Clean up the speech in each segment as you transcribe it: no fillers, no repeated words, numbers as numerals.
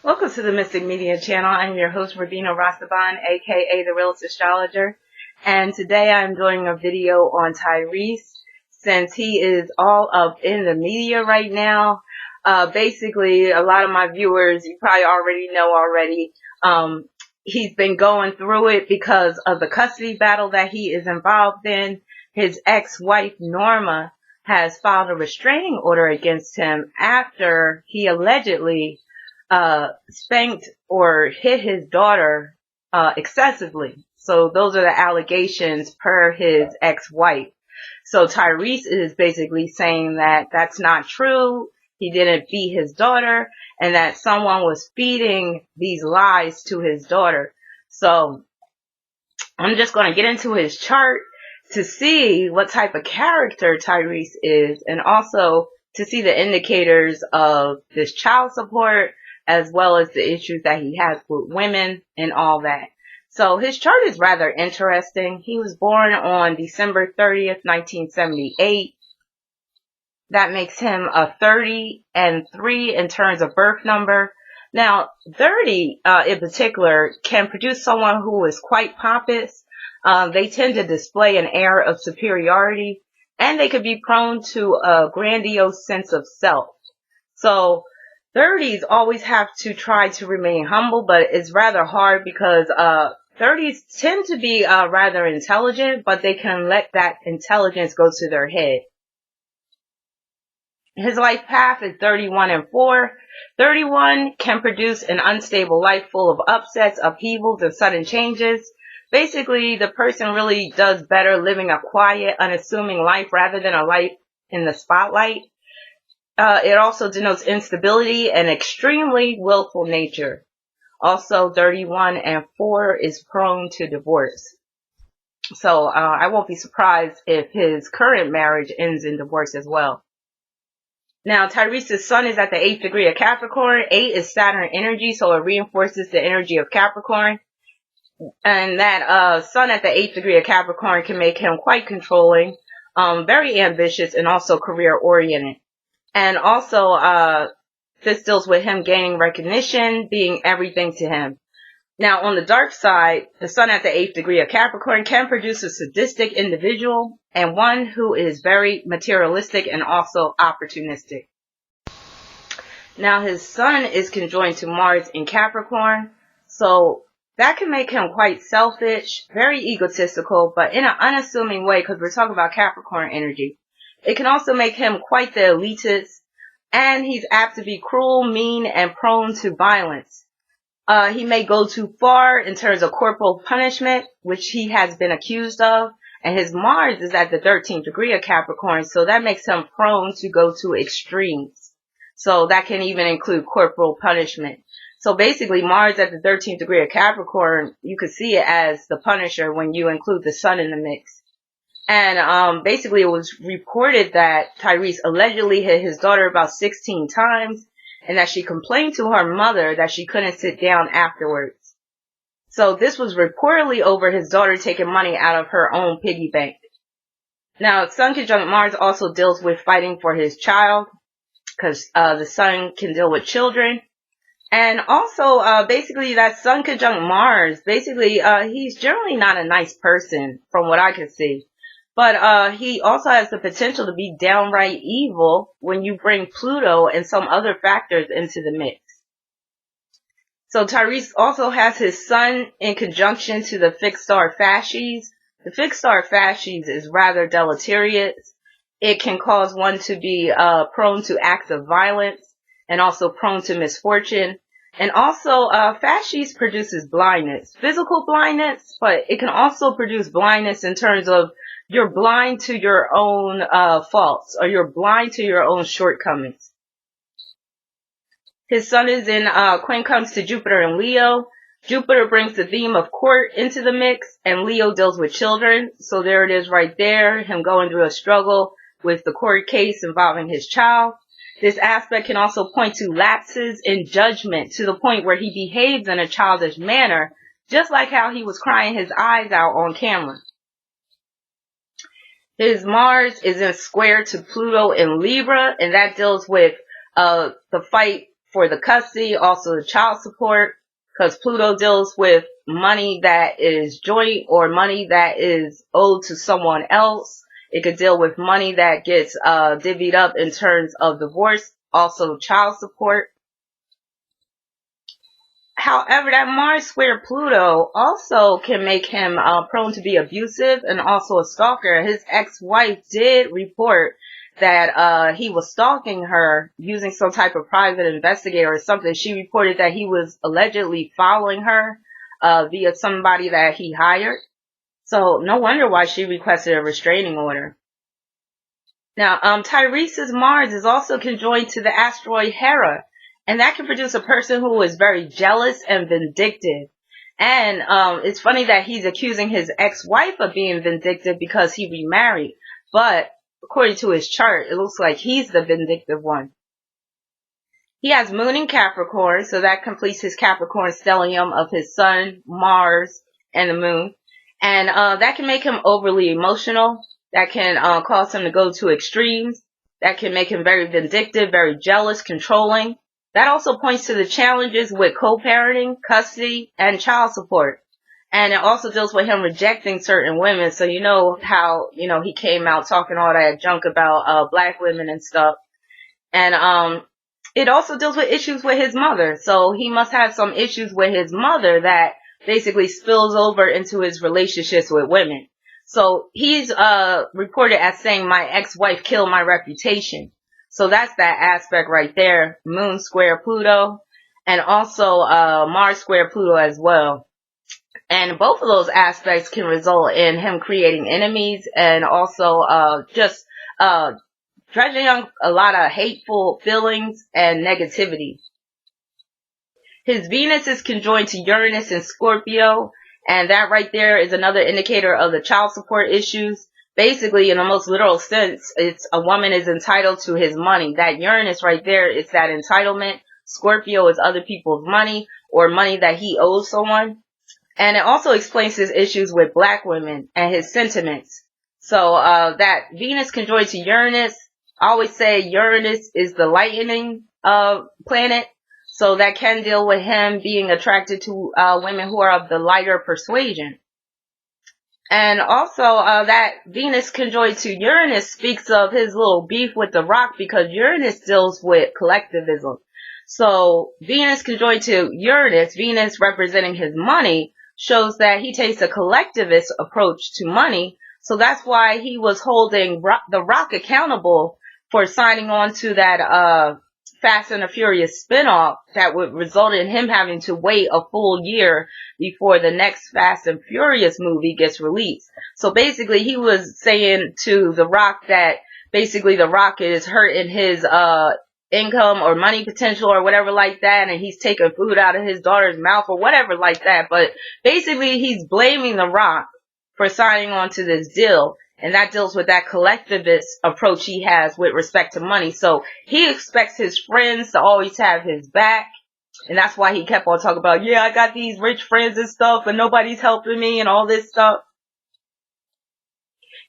Welcome to the Mystic Media channel. I'm your host, Rabina Rastaban, aka the Realist Astrologer. And today I'm doing a video on Tyrese, since he is all up in the media right now. Basically, a lot of my viewers, you probably already know already, he's been going through it because of the custody battle that he is involved in. His ex-wife, Norma, has filed a restraining order against him after he allegedly spanked or hit his daughter excessively. So those are the allegations per his ex-wife. So Tyrese is basically saying that that's not true. He didn't beat his daughter, and that someone was feeding these lies to his daughter. So I'm just going to get into his chart to see what type of character Tyrese is, and also to see the indicators of this child support, as well as the issues that he has with women and all that. So his chart is rather interesting. He was born on December 30th, 1978. That makes him a 30 and 3 in terms of birth number. Now, 30 in particular can produce someone who is quite pompous. They tend to display an air of superiority, and they could be prone to a grandiose sense of self. So 30s always have to try to remain humble, but it's rather hard because 30s tend to be rather intelligent, but they can let that intelligence go to their head. His life path is 31 and 4. 31 can produce an unstable life full of upsets, upheavals, and sudden changes. Basically, the person really does better living a quiet, unassuming life rather than a life in the spotlight. It also denotes instability and extremely willful nature. Also, 31 and 4 is prone to divorce. So I won't be surprised if his current marriage ends in divorce as well. Now, Tyrese's sun is at the 8th degree of Capricorn. 8 is Saturn energy, so it reinforces the energy of Capricorn. And that sun at the 8th degree of Capricorn can make him quite controlling, very ambitious, and also career-oriented. And also, this deals with him gaining recognition, being everything to him. Now, on the dark side, the sun at the 8th degree of Capricorn can produce a sadistic individual and one who is very materialistic and also opportunistic. Now, his sun is conjoined to Mars in Capricorn, so that can make him quite selfish, very egotistical, but in an unassuming way, because we're talking about Capricorn energy. It can also make him quite the elitist, and he's apt to be cruel, mean, and prone to violence. He may go too far in terms of corporal punishment, which he has been accused of. And his Mars is at the 13th degree of Capricorn, so that makes him prone to go to extremes. So that can even include corporal punishment. So basically, Mars at the 13th degree of Capricorn, you could see it as the Punisher when you include the Sun in the mix. And basically, it was reported that Tyrese allegedly hit his daughter about 16 times, and that she complained to her mother that she couldn't sit down afterwards. So this was reportedly over his daughter taking money out of her own piggy bank. Now, Sun conjunct Mars also deals with fighting for his child, because the Sun can deal with children. And also, basically, that Sun conjunct Mars, basically, he's generally not a nice person, from what I can see. But he also has the potential to be downright evil when you bring Pluto and some other factors into the mix. So Tyrese also has his sun in conjunction to the fixed star Fasces. The fixed star Fasces is rather deleterious. It can cause one to be prone to acts of violence and also prone to misfortune. And also, Fasces produces blindness, physical blindness, but it can also produce blindness in terms of you're blind to your own faults, or you're blind to your own shortcomings. His sun is in quincunx to Jupiter and Leo. Jupiter brings the theme of court into the mix, and Leo deals with children. So there it is right there, him going through a struggle with the court case involving his child. This aspect can also point to lapses in judgment, to the point where he behaves in a childish manner, just like how he was crying his eyes out on camera. His Mars is in square to Pluto in Libra, and that deals with the fight for the custody, also the child support, because Pluto deals with money that is joint or money that is owed to someone else. It could deal with money that gets divvied up in terms of divorce, also child support. However, that Mars square Pluto also can make him prone to be abusive and also a stalker. His ex-wife did report that he was stalking her using some type of private investigator or something. She reported that he was allegedly following her via somebody that he hired. So no wonder why she requested a restraining order. Now, Tyrese's Mars is also conjoined to the asteroid Hera, and that can produce a person who is very jealous and vindictive. And it's funny that he's accusing his ex-wife of being vindictive because he remarried. But according to his chart, it looks like he's the vindictive one. He has Moon in Capricorn, so that completes his Capricorn stellium of his Sun, Mars, and the Moon. And that can make him overly emotional. That can cause him to go to extremes. That can make him very vindictive, very jealous, controlling. That also points to the challenges with co-parenting, custody, and child support. And it also deals with him rejecting certain women. So you know how, he came out talking all that junk about black women and stuff. And it also deals with issues with his mother. So he must have some issues with his mother that basically spills over into his relationships with women. So he's reported as saying, my ex-wife killed my reputation. So that's that aspect right there. Moon square Pluto, and also Mars square Pluto as well. And both of those aspects can result in him creating enemies and also just dredging on a lot of hateful feelings and negativity. His Venus is conjoined to Uranus and Scorpio, and that right there is another indicator of the child support issues. Basically, in the most literal sense, it's a woman is entitled to his money. That Uranus right there is that entitlement. Scorpio is other people's money or money that he owes someone. And it also explains his issues with black women and his sentiments. So that Venus conjoined to Uranus, I always say Uranus is the lightning planet. So that can deal with him being attracted to women who are of the lighter persuasion. And also, that Venus conjoined to Uranus speaks of his little beef with The Rock, because Uranus deals with collectivism. So Venus conjoined to Uranus, Venus representing his money, shows that he takes a collectivist approach to money. So that's why he was holding The Rock accountable for signing on to that Fast and the Furious spinoff that would result in him having to wait a full year before the next Fast and Furious movie gets released. So basically he was saying to The Rock that basically The Rock is hurting his income or money potential or whatever like that, and he's taking food out of his daughter's mouth or whatever like that. But basically he's blaming The Rock for signing on to this deal. And that deals with that collectivist approach he has with respect to money. So he expects his friends to always have his back. And that's why he kept on talking about, yeah, I got these rich friends and stuff, and nobody's helping me and all this stuff.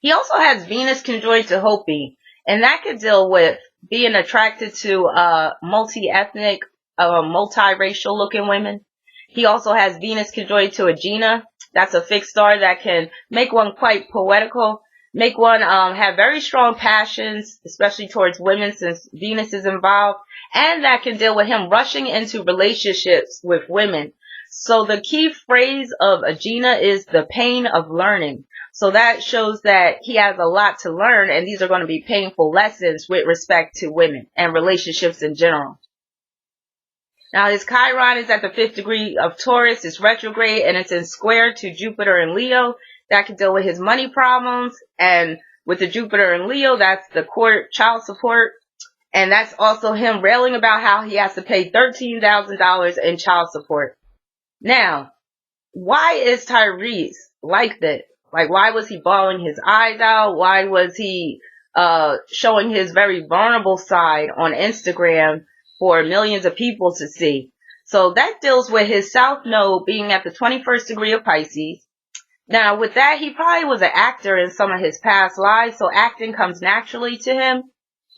He also has Venus conjoined to Hopi. And that could deal with being attracted to multi-ethnic, multiracial looking women. He also has Venus conjoined to Agena. That's a fixed star that can make one quite poetical. Make one have very strong passions, especially towards women since Venus is involved. And that can deal with him rushing into relationships with women. So the key phrase of Agena is the pain of learning. So that shows that he has a lot to learn, and these are going to be painful lessons with respect to women and relationships in general. Now his Chiron is at the 5th degree of Taurus. It's retrograde, and it's in square to Jupiter and Leo. That can deal with his money problems, and with the Jupiter and Leo, that's the court child support, and that's also him railing about how he has to pay $13,000 in child support. Now, why is Tyrese like this? Like, why was he bawling his eyes out? Why was he showing his very vulnerable side on Instagram for millions of people to see? So that deals with his South Node being at the 21st degree of Pisces. Now, with that, he probably was an actor in some of his past lives, so acting comes naturally to him,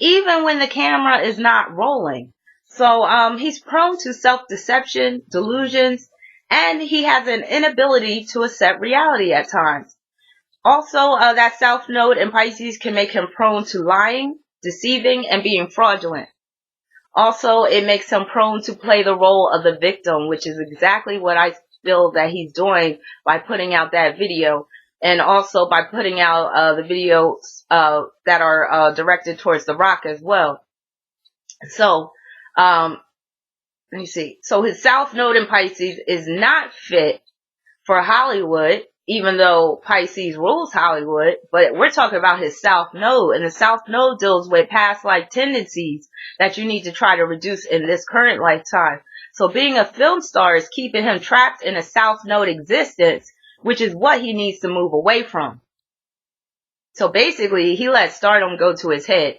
even when the camera is not rolling. So he's prone to self-deception, delusions, and he has an inability to accept reality at times. Also, that South Node in Pisces can make him prone to lying, deceiving, and being fraudulent. Also, it makes him prone to play the role of the victim, which is exactly what I feel that he's doing by putting out that video, and also by putting out the videos that are directed towards The Rock as well. So, let me see. So his South Node in Pisces is not fit for Hollywood, even though Pisces rules Hollywood, but we're talking about his South Node, and the South Node deals with past life tendencies that you need to try to reduce in this current lifetime. So being a film star is keeping him trapped in a South Node existence, which is what he needs to move away from. So basically, he lets stardom go to his head.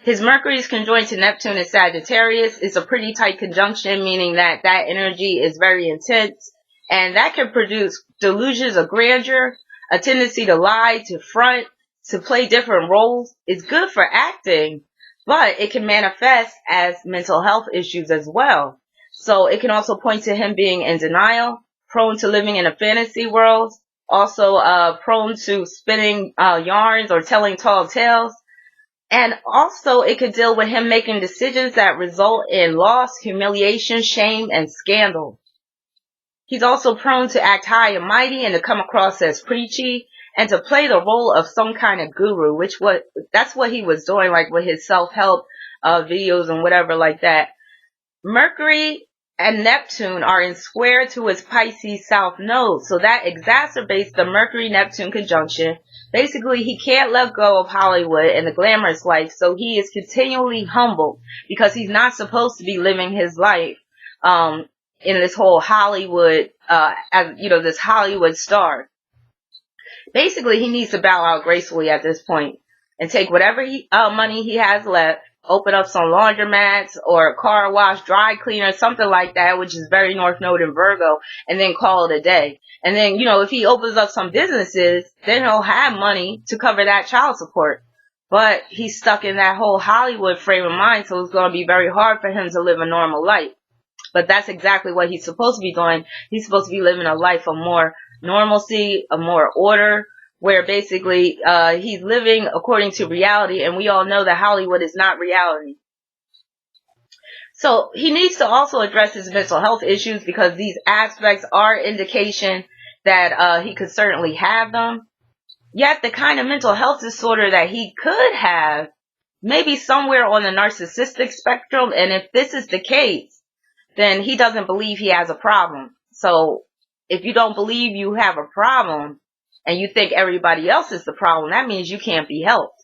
His Mercury is conjoined to Neptune in Sagittarius. It's a pretty tight conjunction, meaning that that energy is very intense, and that can produce delusions of grandeur, a tendency to lie, to front, to play different roles. It's good for acting, but it can manifest as mental health issues as well. So it can also point to him being in denial, prone to living in a fantasy world, also prone to spinning yarns or telling tall tales. And also it could deal with him making decisions that result in loss, humiliation, shame, and scandal. He's also prone to act high and mighty and to come across as preachy and to play the role of some kind of guru, that's what he was doing, like with his self-help videos and whatever like that. Mercury and Neptune are in square to his Pisces South Node, so that exacerbates the Mercury-Neptune conjunction. Basically, he can't let go of Hollywood and the glamorous life, so he is continually humbled because he's not supposed to be living his life in this whole Hollywood, as this Hollywood star. Basically, he needs to bow out gracefully at this point and take whatever money he has left, open up some laundromats or a car wash, dry cleaner, something like that, which is very North Node in Virgo, and then call it a day. And then, if he opens up some businesses, then he'll have money to cover that child support. But he's stuck in that whole Hollywood frame of mind, so it's going to be very hard for him to live a normal life. But that's exactly what he's supposed to be doing. He's supposed to be living a life of more normalcy, of more order, where basically he's living according to reality, and we all know that Hollywood is not reality. So he needs to also address his mental health issues, because these aspects are indication that he could certainly have them. Yet the kind of mental health disorder that he could have may be somewhere on the narcissistic spectrum, and if this is the case, then he doesn't believe he has a problem. So if you don't believe you have a problem, and you think everybody else is the problem, that means you can't be helped.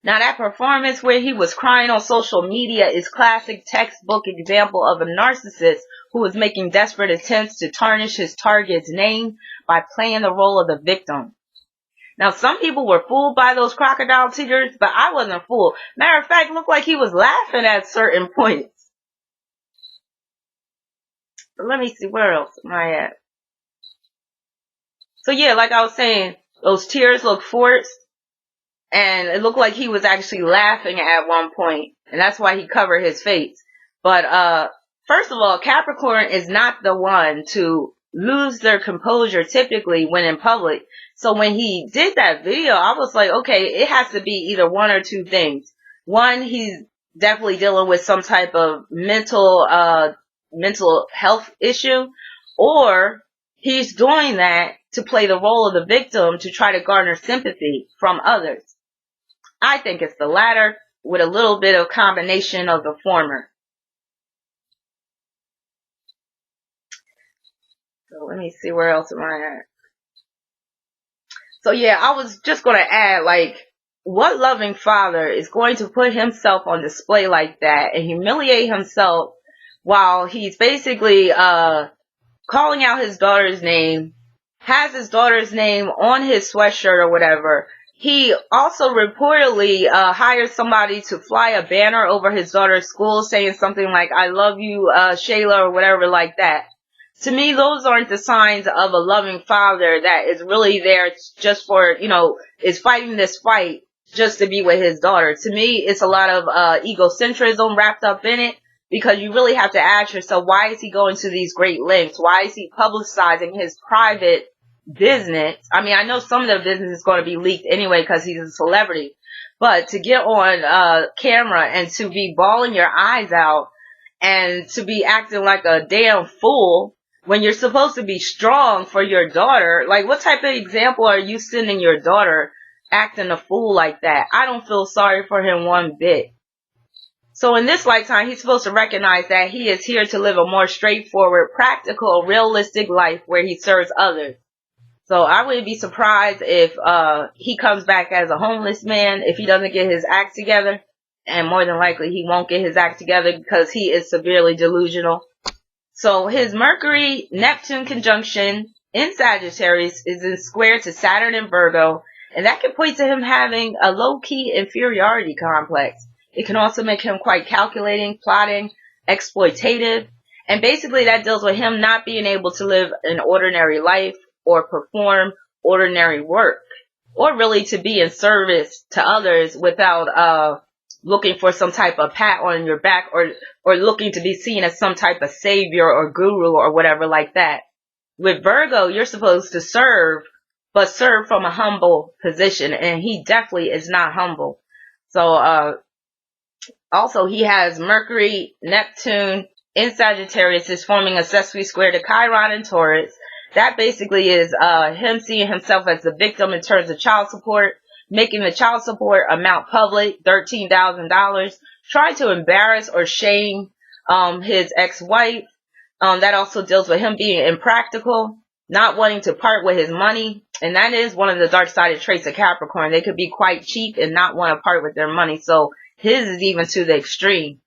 Now, that performance where he was crying on social media is classic textbook example of a narcissist who is making desperate attempts to tarnish his target's name by playing the role of the victim. Now, some people were fooled by those crocodile tears, but I wasn't fooled. Matter of fact, it looked like he was laughing at certain points. But let me see, where else am I at? So yeah, like I was saying, those tears look forced, and it looked like he was actually laughing at one point, and that's why he covered his face. But first of all, Capricorn is not the one to lose their composure typically when in public. So when he did that video, I was like, okay, it has to be either one or two things. One, he's definitely dealing with some type of mental health issue, or he's doing that to play the role of the victim to try to garner sympathy from others. I think it's the latter, with a little bit of combination of the former. So let me see, where else am I at? So yeah, I was just going to add, like, what loving father is going to put himself on display like that and humiliate himself while he's basically calling out his daughter's name, has his daughter's name on his sweatshirt or whatever. He also reportedly hired somebody to fly a banner over his daughter's school saying something like, "I love you, Shayla," or whatever like that. To me, those aren't the signs of a loving father that is really there just for, is fighting this fight just to be with his daughter. To me, it's a lot of egocentrism wrapped up in it, because you really have to ask yourself, why is he going to these great lengths? Why is he publicizing his private business? I mean, I know some of the business is going to be leaked anyway because he's a celebrity, but to get on camera and to be bawling your eyes out and to be acting like a damn fool when you're supposed to be strong for your daughter, like, what type of example are you sending your daughter acting a fool like that? I don't feel sorry for him one bit. So in this lifetime, he's supposed to recognize that he is here to live a more straightforward, practical, realistic life where he serves others. So I wouldn't be surprised if he comes back as a homeless man if he doesn't get his act together. And more than likely, he won't get his act together because he is severely delusional. So his Mercury-Neptune conjunction in Sagittarius is in square to Saturn in Virgo. And that can point to him having a low-key inferiority complex. It can also make him quite calculating, plotting, exploitative. And basically that deals with him not being able to live an ordinary life or perform ordinary work, or really to be in service to others without looking for some type of pat on your back, or looking to be seen as some type of savior or guru or whatever like that. With Virgo, you're supposed to serve, but serve from a humble position, and he definitely is not humble. So also he has Mercury, Neptune in Sagittarius is forming a sesquisquare square to Chiron in Taurus. That basically is him seeing himself as the victim in terms of child support, making the child support amount public, $13,000, trying to embarrass or shame his ex-wife. That also deals with him being impractical, not wanting to part with his money. And that is one of the dark-sided traits of Capricorn. They could be quite cheap and not want to part with their money. So his is even to the extreme.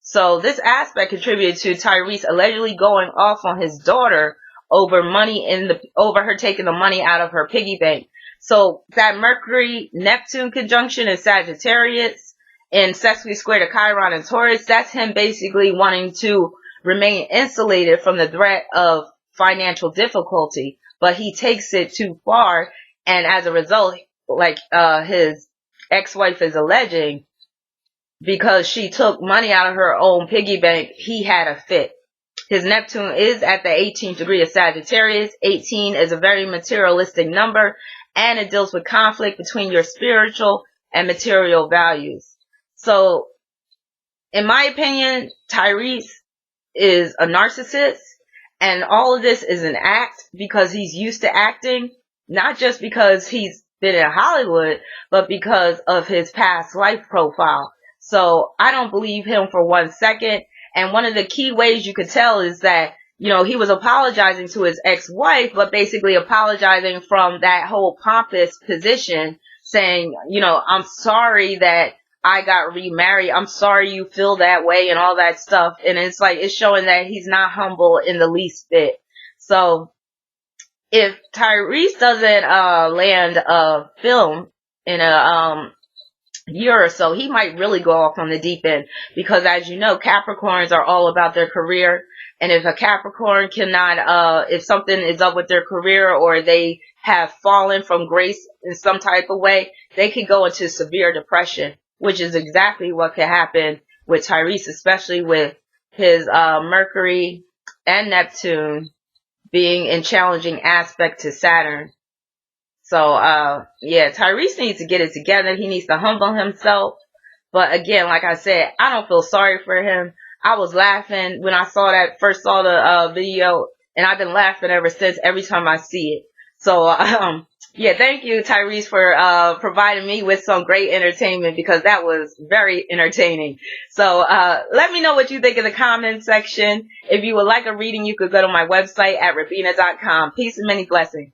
So this aspect contributed to Tyrese allegedly going off on his daughter over her taking the money out of her piggy bank. So that Mercury-Neptune conjunction in Sagittarius and sesquisquare square to Chiron and Taurus, that's him basically wanting to remain insulated from the threat of financial difficulty, but he takes it too far, and as a result, like his ex-wife is alleging, because she took money out of her own piggy bank, he had a fit. His Neptune is at the 18th degree of Sagittarius. 18 is a very materialistic number, and it deals with conflict between your spiritual and material values. So, in my opinion, Tyrese is a narcissist, and all of this is an act because he's used to acting, not just because he's been in Hollywood, but because of his past life profile. So, I don't believe him for 1 second. And one of the key ways you could tell is that, you know, he was apologizing to his ex-wife, but basically apologizing from that whole pompous position, saying, you know, I'm sorry that I got remarried. I'm sorry you feel that way and all that stuff. And it's like, it's showing that he's not humble in the least bit. So if Tyrese doesn't land a film in a year or so, he might really go off on the deep end, because as you know, Capricorns are all about their career. And if a Capricorn cannot, if something is up with their career, or they have fallen from grace in some type of way, they could go into severe depression, which is exactly what could happen with Tyrese, especially with his Mercury and Neptune being in challenging aspect to Saturn. So, yeah, Tyrese needs to get it together. He needs to humble himself. But again, like I said, I don't feel sorry for him. I was laughing when I first saw the video, and I've been laughing ever since, every time I see it. So, yeah, thank you, Tyrese, for providing me with some great entertainment, because that was very entertaining. So, let me know what you think in the comment section. If you would like a reading, you could go to my website at rabina.com. Peace and many blessings.